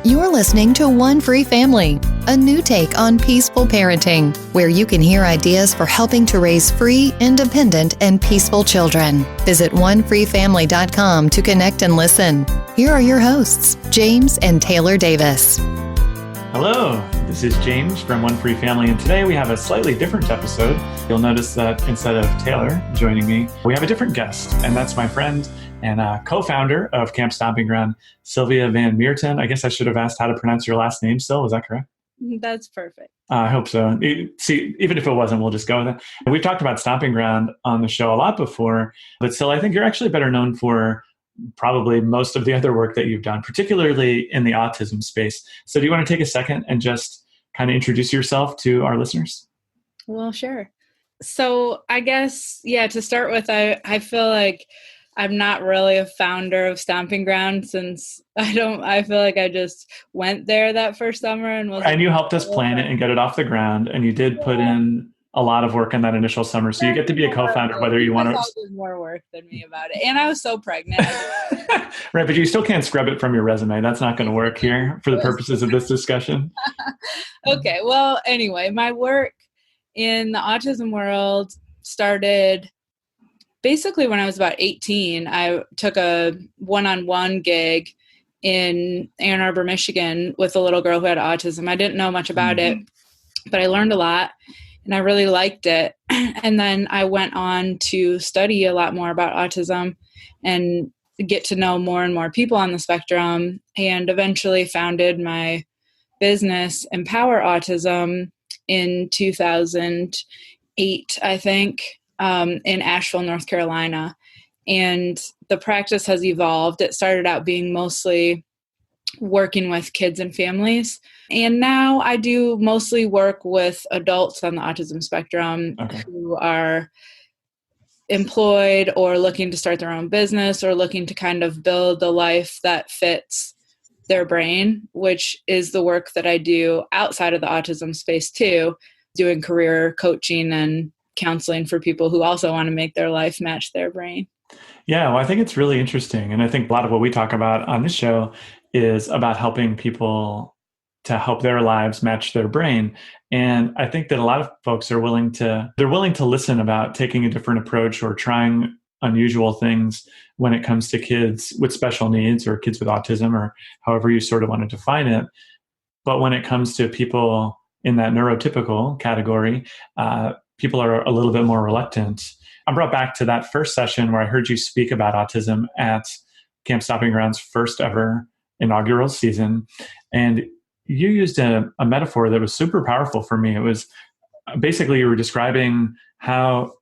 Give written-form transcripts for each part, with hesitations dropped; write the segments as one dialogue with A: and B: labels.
A: You're listening to One Free Family, a new take on peaceful parenting, where you can hear ideas for helping to raise free, independent, and peaceful children. Visit onefreefamily.com to connect and listen. Here are your hosts, James and Taylor Davis.
B: Hello, this is James from One Free Family, and today we have a slightly different episode. You'll notice that instead of Taylor joining me, we have a different guest, and that's my friend and co-founder of Camp Stomping Ground, Sylvia van Meerten. I guess I should have asked how to pronounce your last name, Syl. Is that correct?
C: That's perfect.
B: I hope so. See, even if it wasn't, we'll just go with it. We've talked about Stomping Ground on the show a lot before, but Syl, I think you're actually better known for probably most of the other work that you've done, particularly in the autism space. So do you want to take a second and just kind of introduce yourself to our listeners?
C: Well, sure. So I guess, to start with, I feel like I'm not really a founder of Stomping Ground, since I feel like I just went there that first summer and
B: you helped us plan it and get it off the ground, and you did put in a lot of work in that initial summer. So you get to be a co-founder whether you want to.
C: Did more work than me about it. And I was so pregnant.
B: Right, but you still can't scrub it from your resume. That's not going to work here for the purposes of this discussion.
C: Okay, well, anyway, my work in the autism world started basically when I was about 18. I took a one-on-one gig in Ann Arbor, Michigan with a little girl who had autism. I didn't know much about it, but I learned a lot and I really liked it. And then I went on to study a lot more about autism and get to know more and more people on the spectrum, and eventually founded my business, Empower Autism, in 2008, I think, in Asheville, North Carolina. And the practice has evolved. It started out being mostly working with kids and families. And now I do mostly work with adults on the autism spectrum who are employed or looking to start their own business or looking to kind of build a life that fits their brain, which is the work that I do outside of the autism space too, doing career coaching and counseling for people who also want to make their life match their brain.
B: Yeah, well, I think it's really interesting. And I think a lot of what we talk about on this show is about helping people to help their lives match their brain. And I think that a lot of folks are willing to listen about taking a different approach or trying unusual things when it comes to kids with special needs or kids with autism, or however you sort of want to define it. But when it comes to people in that neurotypical category, people are a little bit more reluctant. I'm brought back to that first session where I heard you speak about autism at Camp Stomping Ground's first ever inaugural season. And you used a metaphor that was super powerful for me. It was basically you were describing how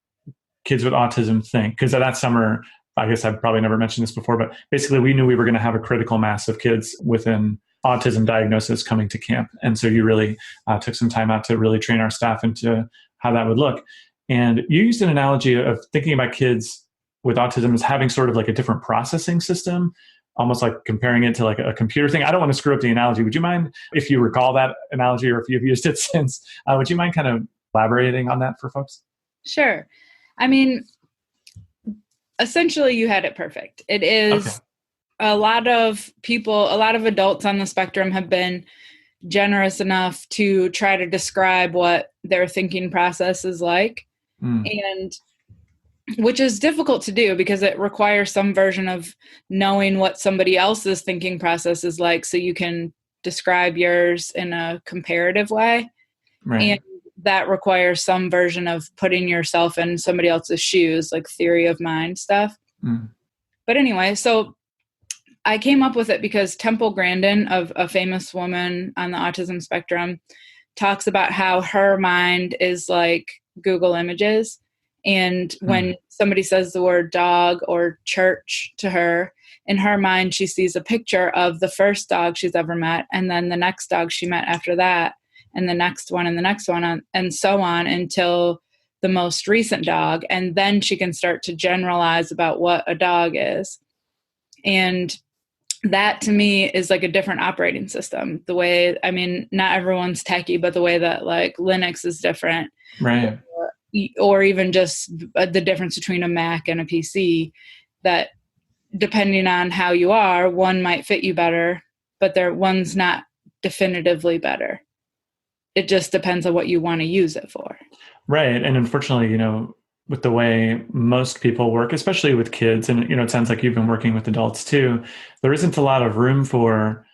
B: kids with autism think. Because that summer, I guess I've probably never mentioned this before, but basically we knew we were going to have a critical mass of kids with an autism diagnosis coming to camp. And so you really took some time out to really train our staff into how that would look. And you used an analogy of thinking about kids with autism as having sort of like a different processing system, almost like comparing it to like a computer thing. I don't want to screw up the analogy. Would you mind, if you recall that analogy or if you've used it since, would you mind kind of elaborating on that for folks?
C: Sure. I mean, essentially you had it perfect. It is a lot of people, a lot of adults on the spectrum have been generous enough to try to describe what their thinking process is like. And which is difficult to do because it requires some version of knowing what somebody else's thinking process is like so you can describe yours in a comparative way.
B: Right.
C: And that requires some version of putting yourself in somebody else's shoes, like theory of mind stuff. But anyway, so I came up with it because Temple Grandin, of a famous woman on the autism spectrum, talks about how her mind is like Google Images. And when somebody says the word dog or church to her, in her mind, she sees a picture of the first dog she's ever met, and then the next dog she met after that, and the next one, and so on until the most recent dog. And then she can start to generalize about what a dog is. And that to me is like a different operating system. The way, I mean, not everyone's techie, but the way that like Linux is different.
B: Right.
C: Or even just the difference between a Mac and a PC, that depending on how you are, one might fit you better, but one's not definitively better. It just depends on what you want to use it for.
B: Right. And unfortunately, with the way most people work, especially with kids, and, it sounds like you've been working with adults too, there isn't a lot of room for,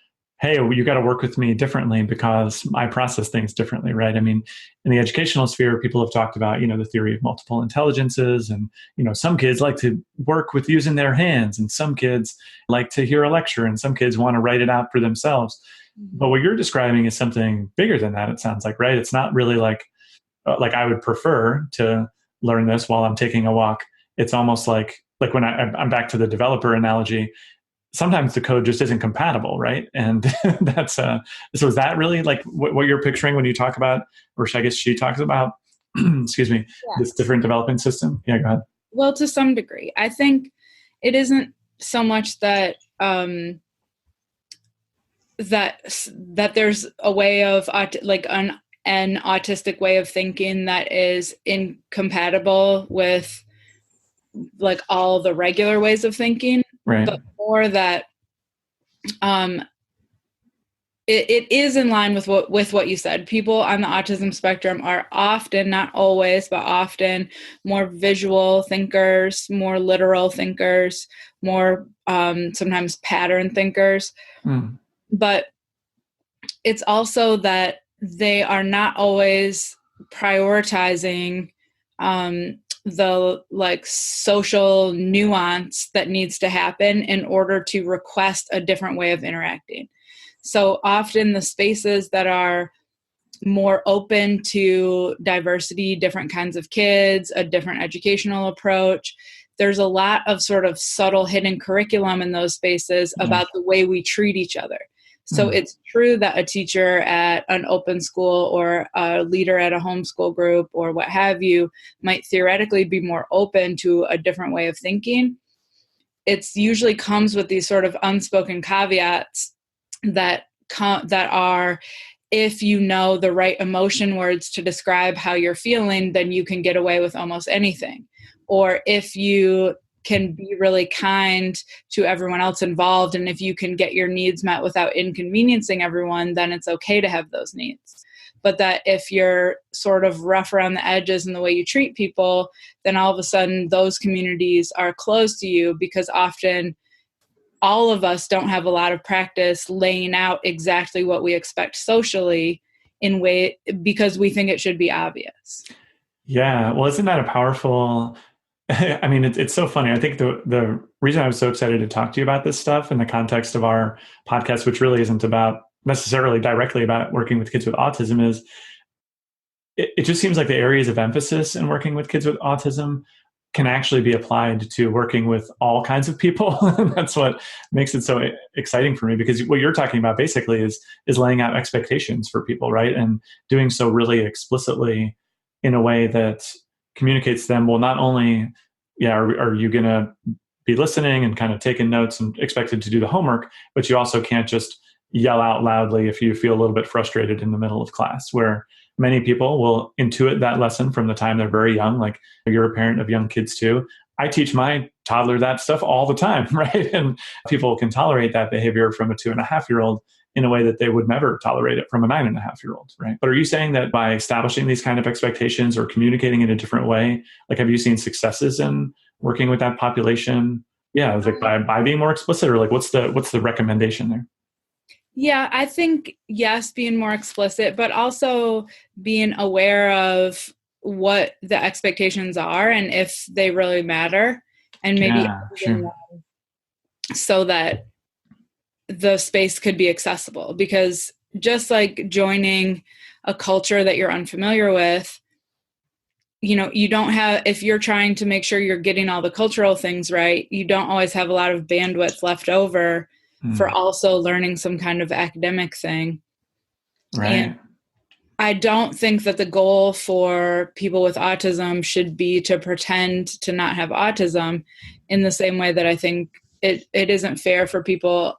B: hey, you got to work with me differently because I process things differently, right? I mean, in the educational sphere, people have talked about, the theory of multiple intelligences, and, some kids like to work with using their hands, and some kids like to hear a lecture, and some kids want to write it out for themselves. But what you're describing is something bigger than that, it sounds like, right? It's not really like I would prefer to learn this while I'm taking a walk. It's almost like when I'm back to the developer analogy, sometimes the code just isn't compatible, right? And that's so is that really like what you're picturing when you talk about, or I guess she talks about, excuse me, this different development system? Yeah, go ahead.
C: Well, to some degree, I think it isn't so much that that there's a way of like an autistic way of thinking that is incompatible with like all the regular ways of thinking,
B: right?
C: But more that it is in line with what you said. People on the autism spectrum are often, not always, but often more visual thinkers, more literal thinkers, more sometimes pattern thinkers. But it's also that they are not always prioritizing the like social nuance that needs to happen in order to request a different way of interacting. So often the spaces that are more open to diversity, different kinds of kids, a different educational approach, there's a lot of sort of subtle hidden curriculum in those spaces about the way we treat each other. So it's true that a teacher at an open school or a leader at a homeschool group or what have you might theoretically be more open to a different way of thinking. It's usually comes with these sort of unspoken caveats that are, if you know the right emotion words to describe how you're feeling, then you can get away with almost anything. Or if you can be really kind to everyone else involved, and if you can get your needs met without inconveniencing everyone, then it's okay to have those needs. But that if you're sort of rough around the edges in the way you treat people, then all of a sudden those communities are closed to you, because often all of us don't have a lot of practice laying out exactly what we expect socially because we think it should be obvious.
B: Yeah. Well, isn't that a powerful... I mean, it's so funny. I think the reason I was so excited to talk to you about this stuff in the context of our podcast, which really isn't about necessarily directly about working with kids with autism, is it just seems like the areas of emphasis in working with kids with autism can actually be applied to working with all kinds of people. And that's what makes it so exciting for me, because what you're talking about basically is laying out expectations for people, right? And doing so really explicitly in a way that communicates to them, well, not only, are you going to be listening and kind of taking notes and expected to do the homework, but you also can't just yell out loudly if you feel a little bit frustrated in the middle of class, where many people will intuit that lesson from the time they're very young. Like, you're a parent of young kids too. I teach my toddler that stuff all the time, right? And people can tolerate that behavior from a 2.5-year-old in a way that they would never tolerate it from a 9.5-year-old, right? But are you saying that by establishing these kind of expectations or communicating in a different way, like, have you seen successes in working with that population? Yeah, like by being more explicit, or like what's the recommendation there?
C: Yeah, I think, yes, being more explicit, but also being aware of what the expectations are and if they really matter, and maybe so that the space could be accessible. Because just like joining a culture that you're unfamiliar with, you don't have, if you're trying to make sure you're getting all the cultural things right, you don't always have a lot of bandwidth left over for also learning some kind of academic thing.
B: Right.
C: And I don't think that the goal for people with autism should be to pretend to not have autism, in the same way that I think it isn't fair for people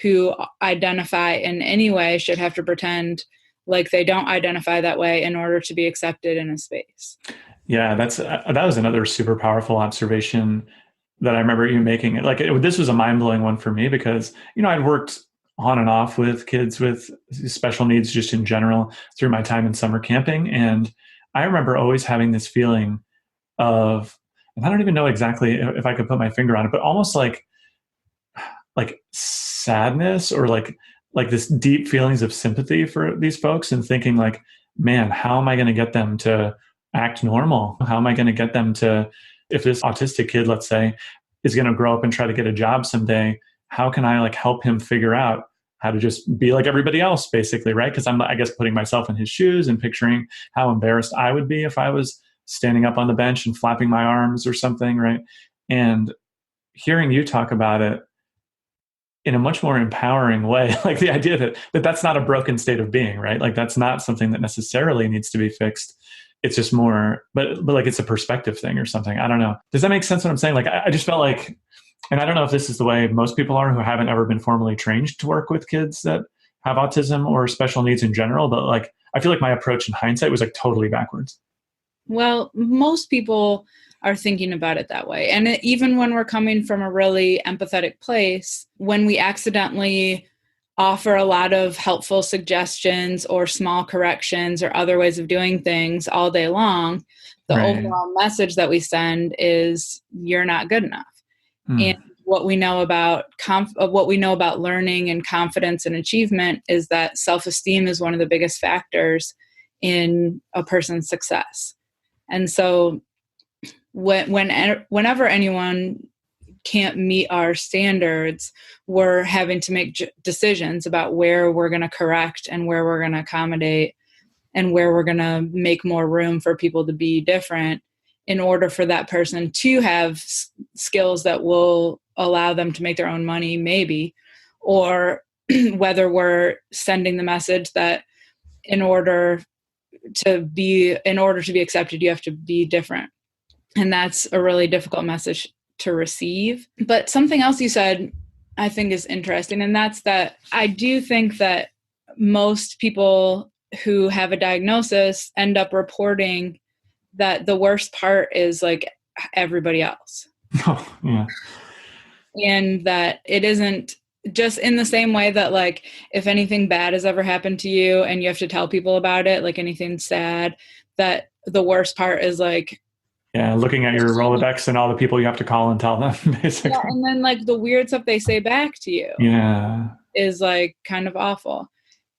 C: who identify in any way should have to pretend like they don't identify that way in order to be accepted in a space.
B: Yeah, that was another super powerful observation that I remember you making. This was a mind-blowing one for me, because I'd worked on and off with kids with special needs just in general through my time in summer camping. And I remember always having this feeling of, and I don't even know exactly if I could put my finger on it, but almost like sadness, or like this deep feelings of sympathy for these folks, and thinking like, man, how am I going to get them to act normal? How am I going to get them to, if this autistic kid, let's say, is going to grow up and try to get a job someday, how can I like help him figure out how to just be like everybody else, basically, right? Because I'm, I guess, putting myself in his shoes and picturing how embarrassed I would be if I was standing up on the bench and flapping my arms or something, right? And hearing you talk about it in a much more empowering way, like the idea that that's not a broken state of being, right? Like that's not something that necessarily needs to be fixed. It's just more, but like it's a perspective thing or something. I don't know. Does that make sense what I'm saying? Like I just felt like, and I don't know if this is the way most people are who haven't ever been formally trained to work with kids that have autism or special needs in general, but like I feel like my approach in hindsight was like totally backwards.
C: Well, most people are thinking about it that way. And even when we're coming from a really empathetic place, when we accidentally offer a lot of helpful suggestions or small corrections or other ways of doing things all day long, the overall message that we send is you're not good enough. And what we know about learning and confidence and achievement is that self-esteem is one of the biggest factors in a person's success. And so whenever anyone can't meet our standards, we're having to make decisions about where we're going to correct and where we're going to accommodate and where we're going to make more room for people to be different in order for that person to have skills that will allow them to make their own money, maybe, or whether we're sending the message that in order to be accepted, you have to be different. And that's a really difficult message to receive. But something else you said, I think is interesting. And that's that I do think that most people who have a diagnosis end up reporting that the worst part is like everybody else.
B: Oh, yeah.
C: And that it isn't just in the same way that like if anything bad has ever happened to you and you have to tell people about it, like anything sad, that the worst part is like,
B: yeah, looking at your Rolodex and all the people you have to call and tell them, basically.
C: Yeah, and then like the weird stuff they say back to you is like kind of awful.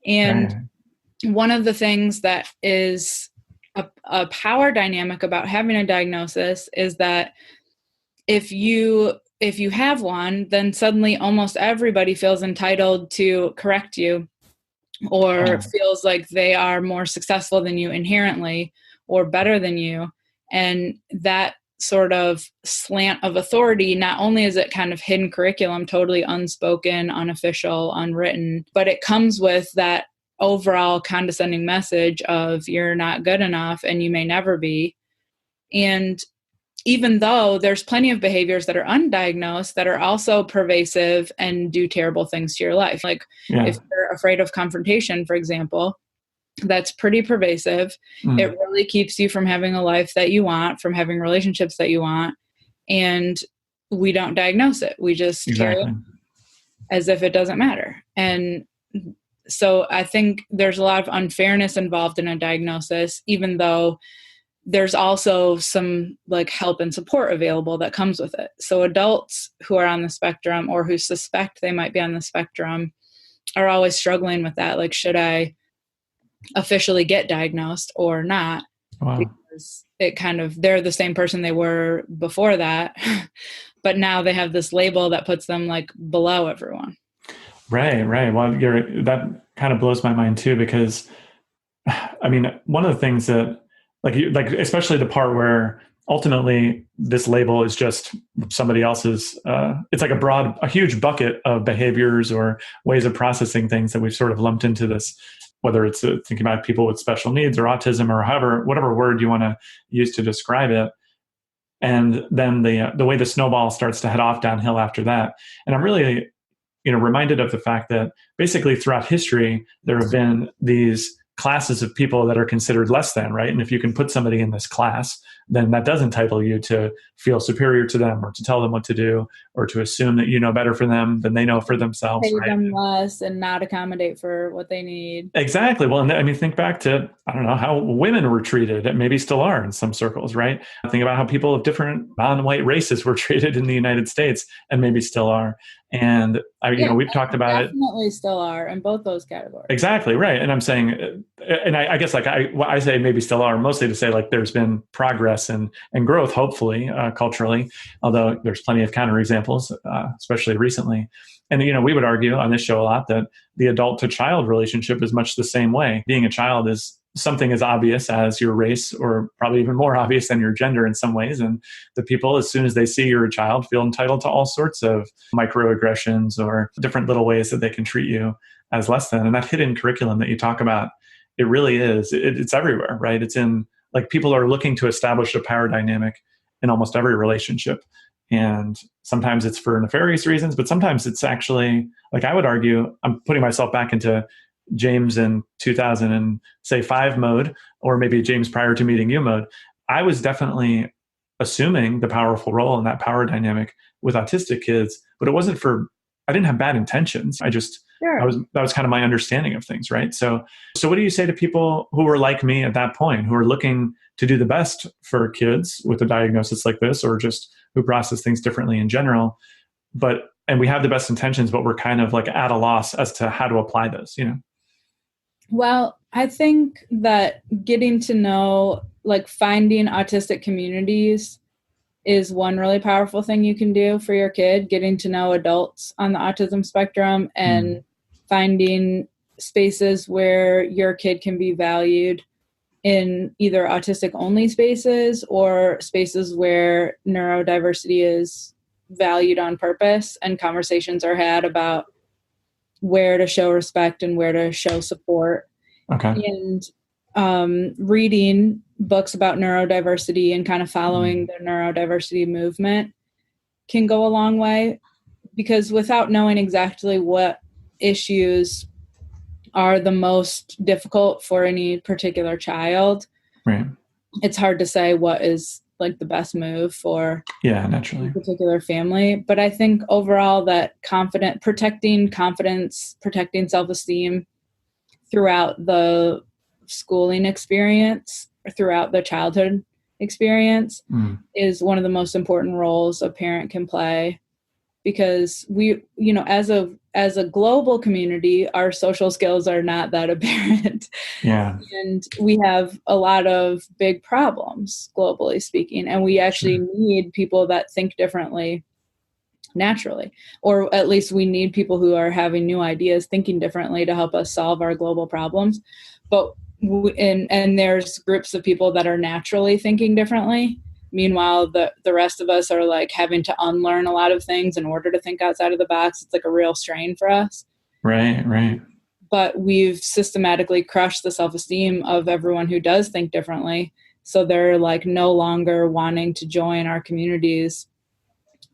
C: And one of the things that is a power dynamic about having a diagnosis is that if you have one, then suddenly almost everybody feels entitled to correct you or feels like they are more successful than you inherently or better than you. And that sort of slant of authority, not only is it kind of hidden curriculum, totally unspoken, unofficial, unwritten, but it comes with that overall condescending message of you're not good enough and you may never be. And even though there's plenty of behaviors that are undiagnosed that are also pervasive and do terrible things to your life. Like if you're afraid of confrontation, for example, that's pretty pervasive. It really keeps you from having a life that you want, from having relationships that you want. And we don't diagnose it. We just carry it as if it doesn't matter. And so I think there's a lot of unfairness involved in a diagnosis, even though there's also some like help and support available that comes with it. So adults who are on the spectrum or who suspect they might be on the spectrum are always struggling with that. Like, should I officially get diagnosed or not? Because it kind of, they're the same person they were before that, but now they have this label that puts them like below everyone.
B: Right. Well, that kind of blows my mind too, because I mean, one of the things that like especially the part where ultimately this label is just somebody else's, it's like a huge bucket of behaviors or ways of processing things that we've sort of lumped into this, whether it's thinking about people with special needs or autism or whatever word you want to use to describe it. And then the way the snowball starts to head off downhill after that. And I'm really, reminded of the fact that basically throughout history, there have been these classes of people that are considered less than, right? And if you can put somebody in this class, then that does entitle you to feel superior to them or to tell them what to do or to assume that you know better for them than they know for themselves.
C: Pay
B: right?
C: them less and not accommodate for what they need.
B: Exactly. Well, and I mean, think back to, I don't know, how women were treated, and maybe still are in some circles, right? Think about how people of different non-white races were treated in the United States and maybe still are. And, we've talked about it.
C: Definitely still are in both those categories.
B: Exactly. Right. And I'm saying, and I guess like I say maybe still are mostly to say like there's been progress and growth, hopefully, culturally, although there's plenty of counterexamples, especially recently. And, we would argue on this show a lot that the adult to child relationship is much the same way. Being a child is something as obvious as your race, or probably even more obvious than your gender in some ways. And the people, as soon as they see you're a child, feel entitled to all sorts of microaggressions or different little ways that they can treat you as less than. And that hidden curriculum that you talk about, it really is. It's everywhere, right? It's in, like, people are looking to establish a power dynamic in almost every relationship. And sometimes it's for nefarious reasons, but sometimes it's actually, like, I would argue, I'm putting myself back into James in 2005 mode, or maybe James prior to meeting you mode. I was definitely assuming the powerful role in that power dynamic with autistic kids, but it wasn't I didn't have bad intentions. That was kind of my understanding of things, right? So what do you say to people who were like me at that point, who are looking to do the best for kids with a diagnosis like this, or just who process things differently in general, and we have the best intentions, but we're kind of like at a loss as to how to apply this,
C: Well, I think that getting to know, like, finding autistic communities is one really powerful thing you can do for your kid, getting to know adults on the autism spectrum and finding spaces where your kid can be valued in either autistic only spaces or spaces where neurodiversity is valued on purpose, and conversations are had about where to show respect and where to show support.
B: Okay.
C: And reading books about neurodiversity and kind of following the neurodiversity movement can go a long way, because without knowing exactly what issues are the most difficult for any particular child,
B: right,
C: it's hard to say what is like the best move for
B: naturally
C: a particular family. But I think overall that protecting confidence, protecting self-esteem throughout the schooling experience, or throughout the childhood experience, is one of the most important roles a parent can play. Because we, as a global community, our social skills are not that apparent.
B: Yeah.
C: And we have a lot of big problems, globally speaking. And we actually need people that think differently naturally, or at least we need people who are having new ideas, thinking differently, to help us solve our global problems. But and there's groups of people that are naturally thinking differently. Meanwhile, the rest of us are like having to unlearn a lot of things in order to think outside of the box. It's like a real strain for us.
B: Right.
C: But we've systematically crushed the self-esteem of everyone who does think differently. So they're like no longer wanting to join our communities,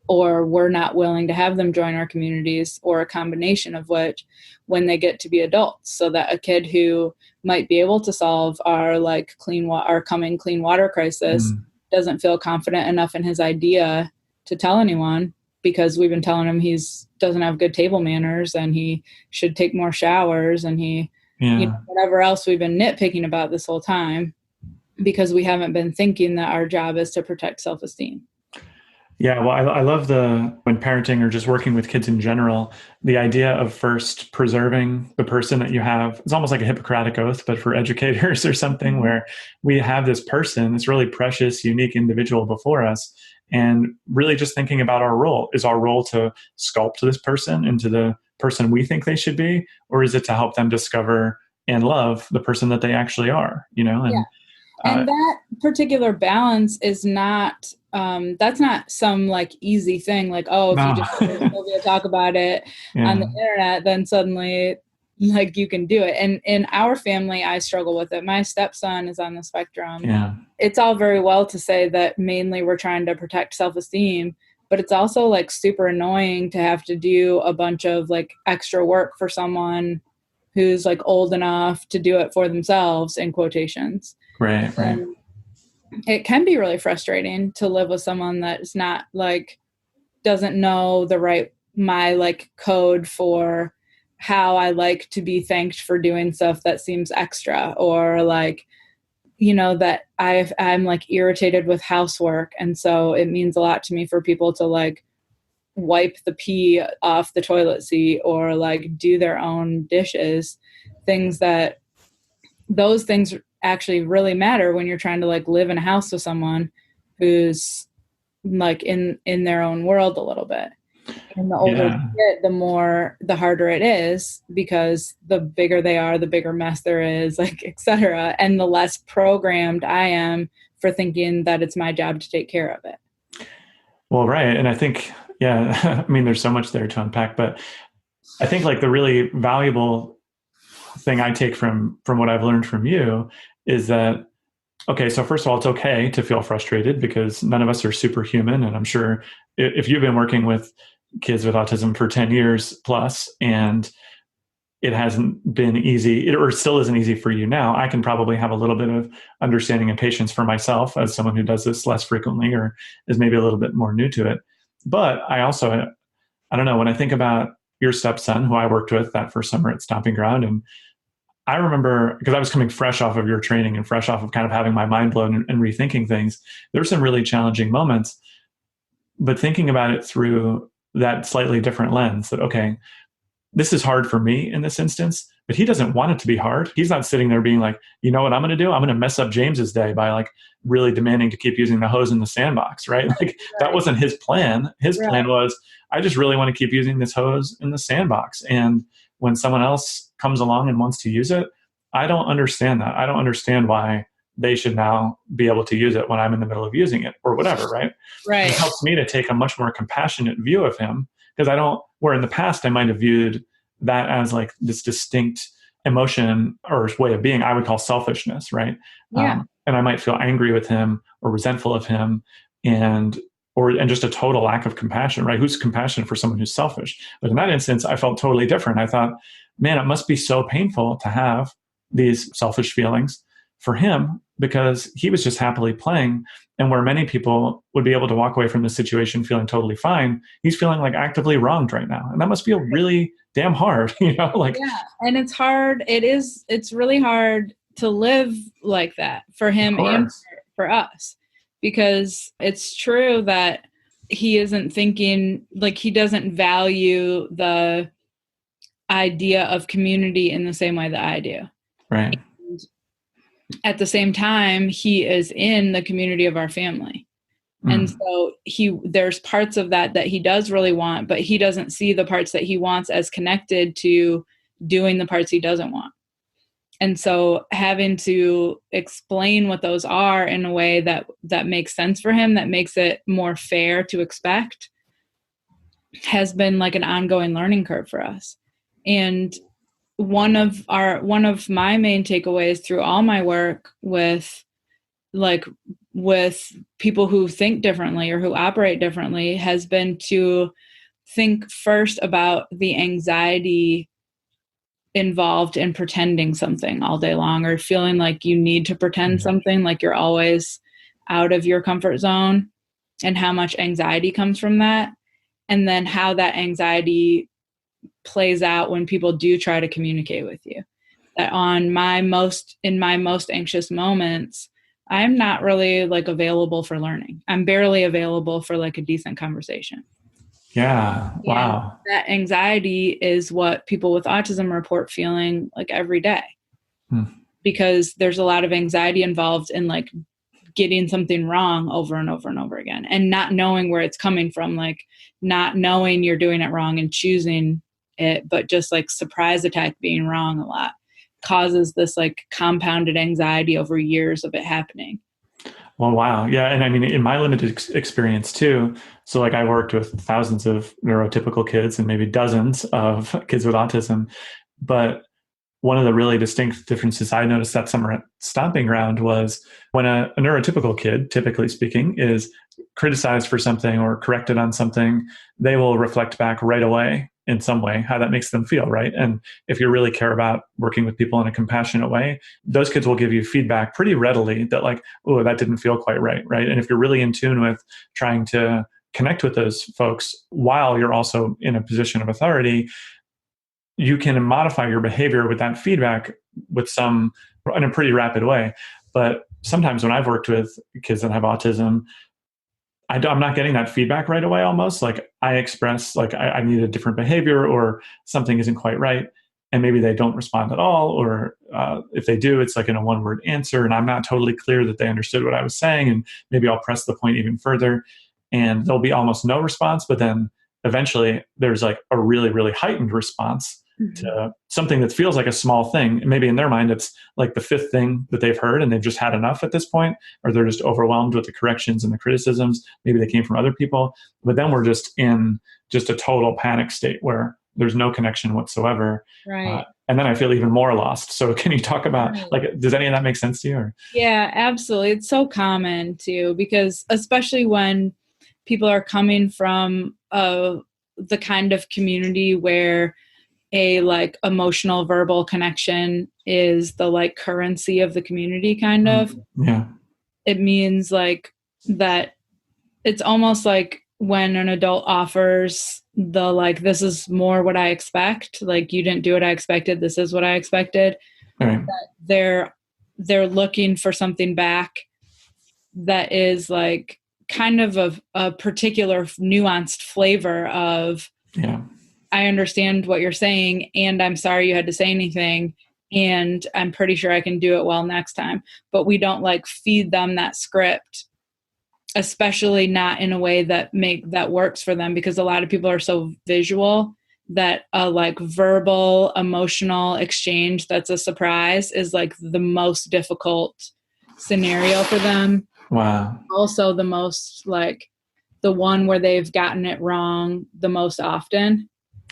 C: or we're not willing to have them join our communities, or a combination of which, when they get to be adults. So that a kid who might be able to solve our like our coming clean water crisis doesn't feel confident enough in his idea to tell anyone, because we've been telling him doesn't have good table manners and he should take more showers, and whatever else we've been nitpicking about this whole time, because we haven't been thinking that our job is to protect self-esteem.
B: Yeah, well, I love when parenting or just working with kids in general, the idea of first preserving the person that you have. It's almost like a Hippocratic oath, but for educators or something, where we have this person, this really precious, unique individual before us, and really just thinking about our role. Is our role to sculpt this person into the person we think they should be, or is it to help them discover and love the person that they actually are,
C: And that particular balance is not, that's not some like easy thing. Like, if you just Sylvia talk about it on the internet, then suddenly like you can do it. And in our family, I struggle with it. My stepson is on the spectrum.
B: Yeah.
C: It's all very well to say that mainly we're trying to protect self-esteem, but it's also like super annoying to have to do a bunch of like extra work for someone who's like old enough to do it for themselves, in quotations.
B: Right.
C: And it can be really frustrating to live with someone that's not like, doesn't know my like code for how I like to be thanked for doing stuff that seems extra, or like, that I'm like irritated with housework. And so it means a lot to me for people to like wipe the pee off the toilet seat or like do their own dishes, those things actually really matter when you're trying to like live in a house with someone who's like in their own world a little bit. And the older you get, the harder it is, because the bigger they are, the bigger mess there is, like, et cetera. And the less programmed I am for thinking that it's my job to take care of it.
B: Well, right. And I think, I mean, there's so much there to unpack, but I think like the really valuable thing I take from what I've learned from you is that, okay, so first of all, it's okay to feel frustrated because none of us are superhuman. And I'm sure if you've been working with kids with autism for 10 years plus, and it hasn't been easy, or still isn't easy for you now, I can probably have a little bit of understanding and patience for myself as someone who does this less frequently or is maybe a little bit more new to it. But I also, I don't know, when I think about your stepson, who I worked with that first summer at Stomping Ground, and I remember, because I was coming fresh off of your training and fresh off of kind of having my mind blown and rethinking things, there were some really challenging moments, but thinking about it through that slightly different lens, that, okay, this is hard for me in this instance, but he doesn't want it to be hard. He's not sitting there being like, you know what I'm going to do? I'm going to mess up James's day by like really demanding to keep using the hose in the sandbox, right? Like that wasn't his plan. His plan was, I just really want to keep using this hose in the sandbox. And when someone else comes along and wants to use it, I don't understand that. I don't understand why they should now be able to use it when I'm in the middle of using it or whatever, right?
C: Right.
B: It helps me to take a much more compassionate view of him, because where in the past I might have viewed that as like this distinct emotion or way of being, I would call selfishness, right?
C: Yeah.
B: And I might feel angry with him or resentful of him and just a total lack of compassion, right? Who's compassionate for someone who's selfish? But in that instance, I felt totally different. I thought, man, it must be so painful to have these selfish feelings for him, because he was just happily playing. And where many people would be able to walk away from the situation feeling totally fine, he's feeling like actively wronged right now. And that must feel really damn hard, like.
C: Yeah. And it's hard. It's really hard to live like that for him and for us, because it's true that he isn't thinking, like, he doesn't value the idea of community in the same way that I do.
B: Right.
C: And at the same time, he is in the community of our family. And so there's parts of that he does really want, but he doesn't see the parts that he wants as connected to doing the parts he doesn't want. And so having to explain what those are in a way that makes sense for him, that makes it more fair to expect, has been like an ongoing learning curve for us. And one of my main takeaways through all my work with people who think differently or who operate differently has been to think first about the anxiety involved in pretending something all day long, or feeling like you need to pretend something, like you're always out of your comfort zone, and how much anxiety comes from that. And then how that anxiety plays out when people do try to communicate with you. That in my most anxious moments, I'm not really like available for learning. I'm barely available for like a decent conversation.
B: Yeah. Wow.
C: And that anxiety is what people with autism report feeling like every day, because there's a lot of anxiety involved in like getting something wrong over and over and over again, and not knowing where it's coming from, like not knowing you're doing it wrong and choosing it, but just like surprise attack being wrong a lot causes this like compounded anxiety over years of it happening.
B: Well, wow. Yeah. And I mean, in my limited experience too, so like I worked with thousands of neurotypical kids and maybe dozens of kids with autism. But one of the really distinct differences I noticed that summer at Stomping Ground was when a neurotypical kid, typically speaking, is criticized for something or corrected on something, they will reflect back right away in some way, how that makes them feel, right? And if you really care about working with people in a compassionate way, those kids will give you feedback pretty readily that like, oh, that didn't feel quite right, right? And if you're really in tune with trying to connect with those folks while you're also in a position of authority, you can modify your behavior with that feedback in a pretty rapid way. But sometimes when I've worked with kids that have autism, I'm not getting that feedback right away almost. Like I express like I need a different behavior or something isn't quite right. And maybe they don't respond at all. Or if they do, it's like in a one-word answer. And I'm not totally clear that they understood what I was saying. And maybe I'll press the point even further. And there'll be almost no response. But then eventually there's like a really, really heightened response to something that feels like a small thing. And maybe in their mind, it's like the fifth thing that they've heard and they've just had enough at this point, or they're just overwhelmed with the corrections and the criticisms. Maybe they came from other people, but then we're just in just a total panic state where there's no connection whatsoever.
C: Right.
B: And then I feel even more lost. So can you talk about, like, does any of that make sense to you? Or?
C: Yeah, absolutely. It's so common too, because especially when people are coming from the kind of community where a like emotional verbal connection is the like currency of the community kind of.
B: Yeah.
C: It means like that it's almost like when an adult offers the like, this is more what I expect, like you didn't do what I expected, this is what I expected.
B: Right.
C: That they're looking for something back that is like kind of a particular nuanced flavor of,
B: yeah,
C: I understand what you're saying, and I'm sorry you had to say anything, and I'm pretty sure I can do it well next time. But we don't like feed them that script, especially not in a way that works for them, because a lot of people are so visual that a like verbal emotional exchange that's a surprise is like the most difficult scenario for them.
B: Wow.
C: Also the most like the one where they've gotten it wrong the most often.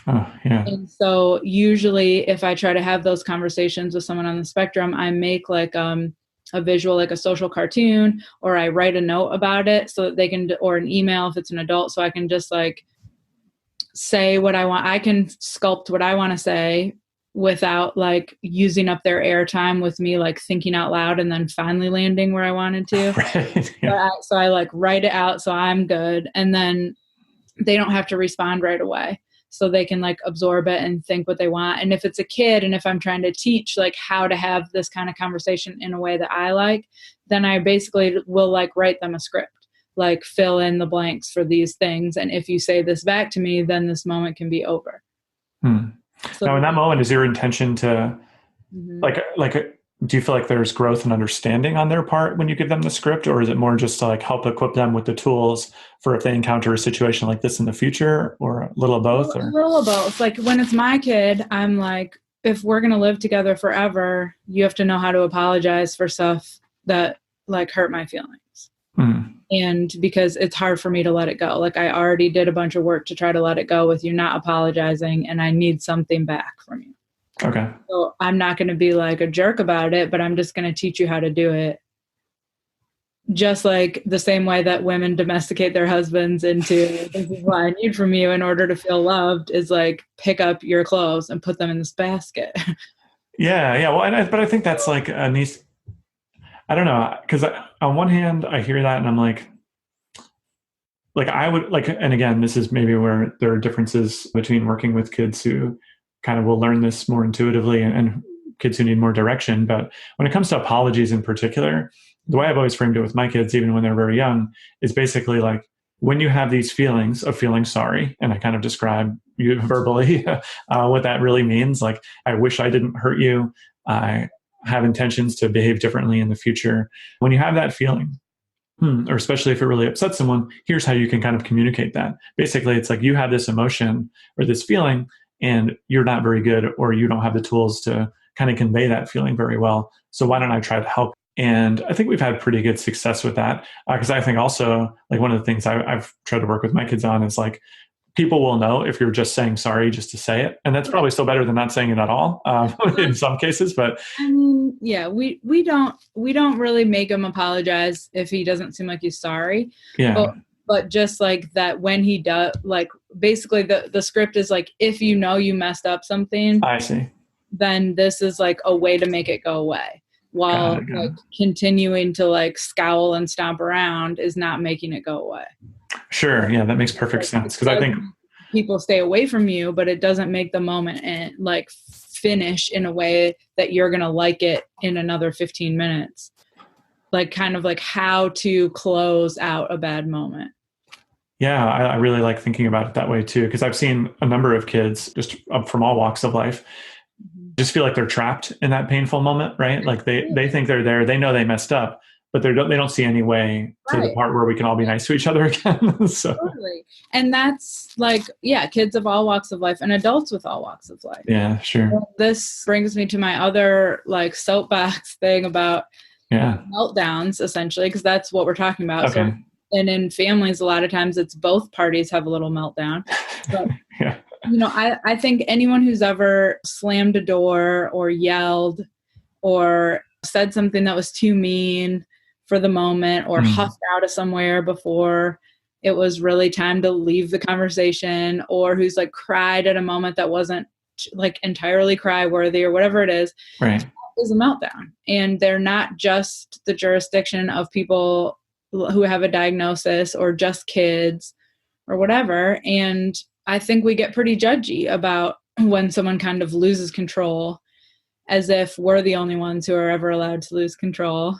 B: Oh, yeah.
C: And so usually if I try to have those conversations with someone on the spectrum, I make like a visual, like a social cartoon, or I write a note about it so that they can, or an email if it's an adult, so I can just like say what I want. I can sculpt what I want to say without like using up their airtime with me like thinking out loud and then finally landing where I wanted to.
B: Right. Yeah.
C: So I like write it out so I'm good, and then they don't have to respond right away. So they can like absorb it and think what they want. And if it's a kid, and if I'm trying to teach like how to have this kind of conversation in a way that I like, then I basically will like write them a script, like fill in the blanks for these things. And if you say this back to me, then this moment can be over. So
B: now in that moment, is your intention to do you feel like there's growth and understanding on their part when you give them the script, or is it more just to like help equip them with the tools for if they encounter a situation like this in the future, or a little of both?
C: A little of both. Like when it's my kid, I'm like, if we're going to live together forever, you have to know how to apologize for stuff that like hurt my feelings. And because it's hard for me to let it go. Like I already did a bunch of work to try to let it go with you not apologizing, and I need something back from you.
B: Okay.
C: So I'm not going to be like a jerk about it, but I'm just going to teach you how to do it. Just like the same way that women domesticate their husbands into, this is what I need from you in order to feel loved, is like pick up your clothes and put them in this basket.
B: Yeah. Well, but I think that's like a nice, I don't know. Cause on one hand I hear that and I'm like I would like, and again, this is maybe where there are differences between working with kids who kind of will learn this more intuitively and kids who need more direction. But when it comes to apologies in particular, the way I've always framed it with my kids, even when they're very young, is basically like when you have these feelings of feeling sorry, and I kind of describe you verbally what that really means. Like, I wish I didn't hurt you. I have intentions to behave differently in the future. When you have that feeling, or especially if it really upsets someone, here's how you can kind of communicate that. Basically, it's like you have this emotion or this feeling, and you're not very good, or you don't have the tools to kind of convey that feeling very well. So why don't I try to help? And I think we've had pretty good success with that. Because I think also, like, one of the things I've tried to work with my kids on is like, people will know if you're just saying sorry just to say it. And that's probably still better than not saying it at all in some cases. But
C: I mean, yeah, we don't really make him apologize if he doesn't seem like he's sorry.
B: yeah.
C: But just like that, when he does, like basically the script is like, if you know you messed up something,
B: I see.
C: then this is like a way to make it go away. While like continuing to like scowl and stomp around is not making it go away.
B: Sure. Yeah, that makes perfect sense. Because I think
C: people stay away from you, but it doesn't make the moment and like finish in a way that you're going to like it in another 15 minutes. Like kind of like how to close out a bad moment.
B: Yeah, I really like thinking about it that way too, because I've seen a number of kids just from all walks of life just feel like they're trapped in that painful moment, right? Like they think they're there, they know they messed up, but they don't see any way to the part where we can all be nice to each other again. So.
C: Totally. And that's like, yeah, kids of all walks of life and adults with all walks of life.
B: Yeah, sure.
C: So this brings me to my other like soapbox thing about meltdowns, essentially, because that's what we're talking about.
B: Okay.
C: So, and in families, a lot of times it's both parties have a little meltdown. But, you know, I think anyone who's ever slammed a door or yelled or said something that was too mean for the moment or huffed out of somewhere before it was really time to leave the conversation, or who's like cried at a moment that wasn't like entirely cry worthy or whatever it is, is a meltdown. And they're not just the jurisdiction of people who have a diagnosis or just kids or whatever. And I think we get pretty judgy about when someone kind of loses control, as if we're the only ones who are ever allowed to lose control.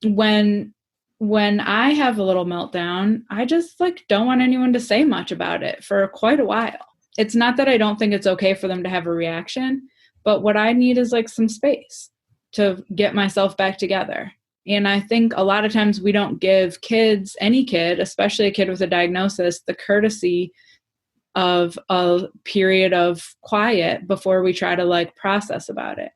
C: When I have a little meltdown, I just like don't want anyone to say much about it for quite a while. It's not that I don't think it's okay for them to have a reaction, but what I need is like some space to get myself back together. And I think a lot of times we don't give kids, any kid, especially a kid with a diagnosis, the courtesy of a period of quiet before we try to like process about it.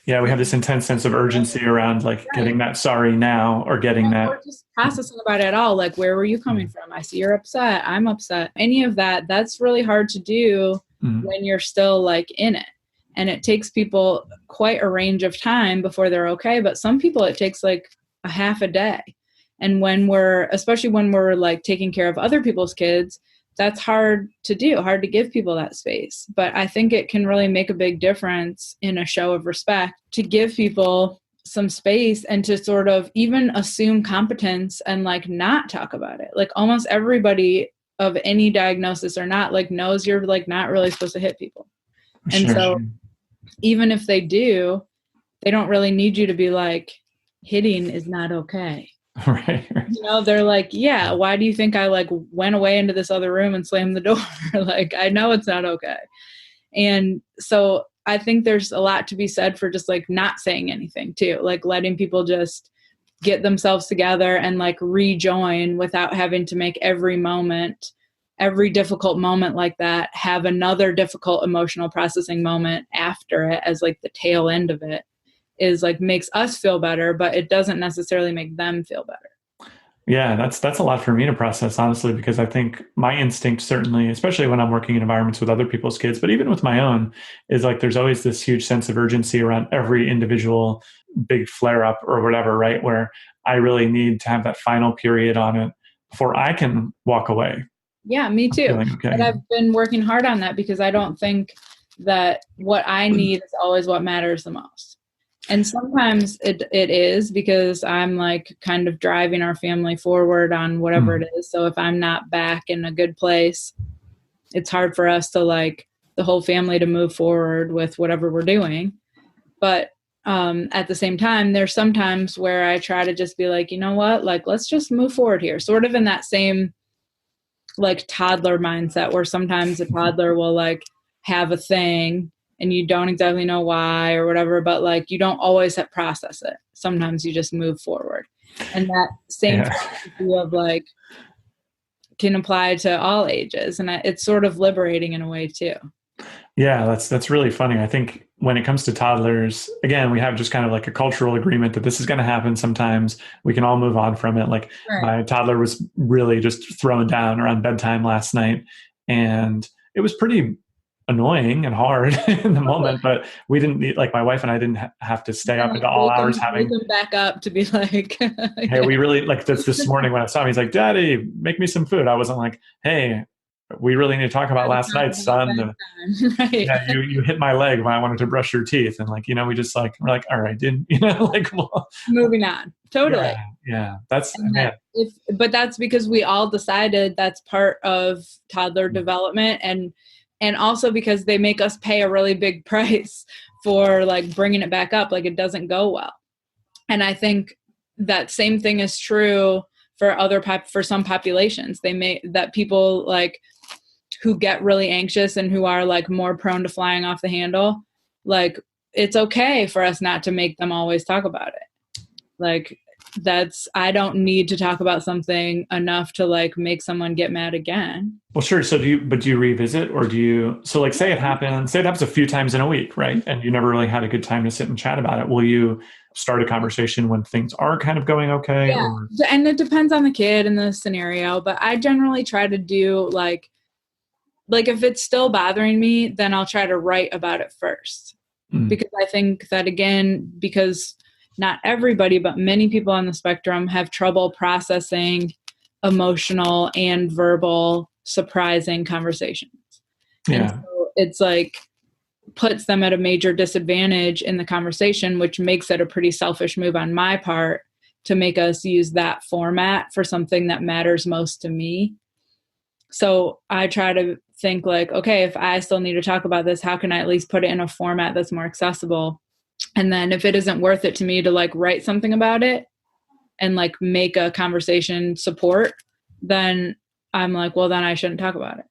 B: Yeah, we have this intense sense of urgency around like getting that sorry now or getting that.
C: Or just processing about it at all. Like, where were you coming from? I see you're upset. I'm upset. Any of that, that's really hard to do when you're still like in it. And it takes people quite a range of time before they're okay. But some people, it takes like a half a day. And especially when we're like taking care of other people's kids, that's hard to do, hard to give people that space. But I think it can really make a big difference in a show of respect to give people some space and to sort of even assume competence and like not talk about it. Like almost everybody of any diagnosis or not like knows you're like not really supposed to hit people. And so even if they do, they don't really need you to be like, hitting is not okay.
B: Right.
C: You know, they're like, yeah, why do you think I like went away into this other room and slammed the door? Like, I know it's not okay. And so I think there's a lot to be said for just like not saying anything too, like letting people just get themselves together and like rejoin without having to make every difficult moment like that have another difficult emotional processing moment after it as like the tail end of it. Is like makes us feel better, but it doesn't necessarily make them feel better.
B: Yeah, that's a lot for me to process, honestly, because I think my instinct certainly, especially when I'm working in environments with other people's kids, but even with my own, is like there's always this huge sense of urgency around every individual big flare up or whatever, right? Where I really need to have that final period on it before I can walk away.
C: Yeah, me too. Okay. But I've been working hard on that because I don't think that what I need is always what matters the most. And sometimes it is because I'm like kind of driving our family forward on whatever it is. So if I'm not back in a good place, it's hard for us to like the whole family to move forward with whatever we're doing. But at the same time, there's sometimes where I try to just be like, you know what, like, let's just move forward here. Sort of in that same like toddler mindset where sometimes a toddler will like have a thing and you don't exactly know why or whatever, but like you don't always have to process it. Sometimes you just move forward. And that same philosophy of like can apply to all ages. And it's sort of liberating in a way too.
B: Yeah, that's really funny. I think when it comes to toddlers, again, we have just kind of like a cultural agreement that this is going to happen sometimes. We can all move on from it. Like my toddler was really just thrown down around bedtime last night. And it was pretty annoying and hard in the moment, but we didn't need, like my wife and I didn't have to stay up into all hours having
C: them back up to be like,
B: hey, we really like this morning when I saw him, he's like, Daddy, make me some food. I wasn't like, hey, we really need to talk about last night, son.
C: Right.
B: Yeah, you hit my leg when I wanted to brush your teeth. And like, we just like, we're like, all right, dude, like, well,
C: moving on. Totally.
B: Yeah. That's,
C: but that's because we all decided that's part of toddler development. And also because they make us pay a really big price for like bringing it back up. Like it doesn't go well. And I think that same thing is true for some populations. That people like who get really anxious and who are like more prone to flying off the handle, like it's okay for us not to make them always talk about it. Like I don't need to talk about something enough to like make someone get mad again.
B: Well, sure. So do you revisit, or so like say it happens a few times in a week, right? And you never really had a good time to sit and chat about it. Will you start a conversation when things are kind of going okay?
C: Yeah. And it depends on the kid and the scenario, but I generally try to do like if it's still bothering me, then I'll try to write about it first. Because I think that again, because not everybody, but many people on the spectrum have trouble processing emotional and verbal surprising conversations.
B: Yeah.
C: And so it's like puts them at a major disadvantage in the conversation, which makes it a pretty selfish move on my part to make us use that format for something that matters most to me. So I try to think like, okay, if I still need to talk about this, how can I at least put it in a format that's more accessible? And then if it isn't worth it to me to like write something about it and like make a conversation support, then I'm like, well, then I shouldn't talk about it.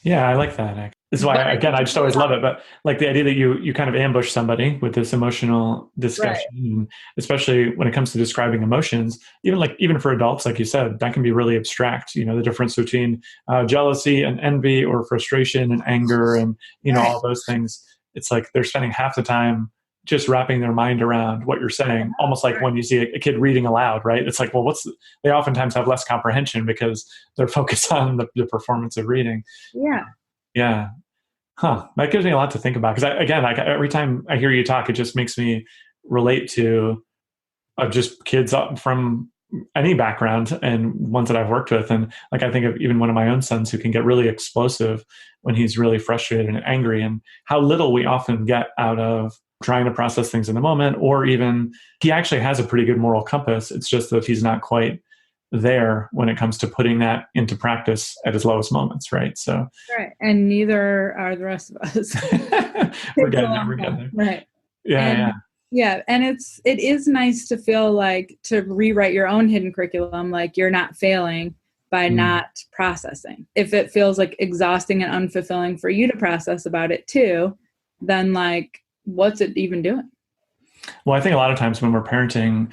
B: Yeah, I like that. This is why, again, I just always love it. But like the idea that you kind of ambush somebody with this emotional discussion, right. Especially when it comes to describing emotions, even for adults, like you said, that can be really abstract. The difference between jealousy and envy, or frustration and anger, and right. All those things. It's like they're spending half the time just wrapping their mind around what you're saying, almost like when you see a kid reading aloud, right? It's like, well, they oftentimes have less comprehension because they're focused on the performance of reading.
C: Yeah.
B: Yeah. That gives me a lot to think about. Because every time I hear you talk, it just makes me relate to just kids from any background and ones that I've worked with. And like, I think of even one of my own sons who can get really explosive when he's really frustrated and angry, and how little we often get out of trying to process things in the moment, or even he actually has a pretty good moral compass. It's just that he's not quite there when it comes to putting that into practice at his lowest moments, right? So,
C: right, and neither are the rest of us.
B: We're getting there.
C: Right.
B: Yeah.
C: And it is nice to feel like to rewrite your own hidden curriculum, like you're not failing by not processing. If it feels like exhausting and unfulfilling for you to process about it too, then like, what's it even doing?
B: Well, I think a lot of times when we're parenting,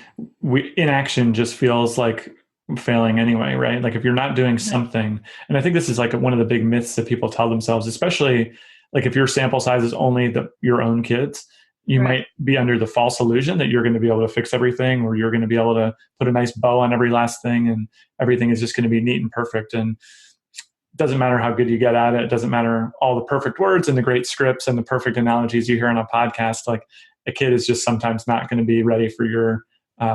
B: inaction just feels like failing anyway, right? Like if you're not doing something, and I think this is like one of the big myths that people tell themselves, especially like if your sample size is only your own kids, you might be under the false illusion that you're going to be able to fix everything, or you're going to be able to put a nice bow on every last thing, and everything is just going to be neat and perfect. And it doesn't matter how good you get at it. It doesn't matter all the perfect words and the great scripts and the perfect analogies you hear on a podcast. Like a kid is just sometimes not going to be ready for your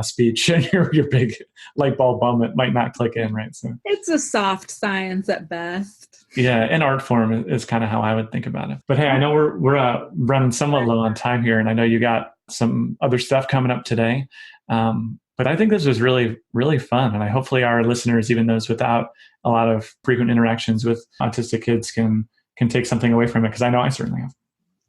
B: speech, and your big light bulb moment might not click in, right? So
C: it's a soft science at best.
B: Yeah, and art form is kind of how I would think about it. But hey, I know we're running somewhat low on time here, and I know you got some other stuff coming up today. But I think this was really, really fun, and hopefully our listeners, even those without a lot of frequent interactions with autistic kids, can take something away from it, because I know I certainly have.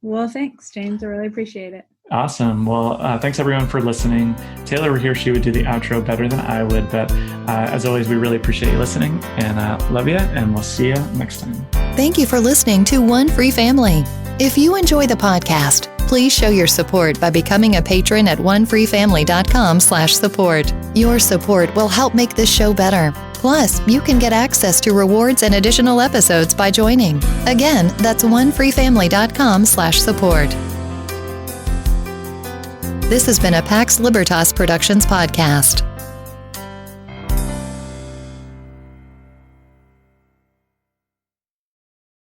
C: Well, thanks, James. I really appreciate it.
B: Awesome. Well, thanks everyone for listening. Taylor were here. She would do the outro better than I would. But as always, we really appreciate you listening, and love you. And we'll see you next time.
A: Thank you for listening to One Free Family. If you enjoy the podcast, please show your support by becoming a patron at onefreefamily.com/support. Your support will help make this show better. Plus, you can get access to rewards and additional episodes by joining. Again, that's onefreefamily.com/support. This has been a Pax Libertas Productions podcast.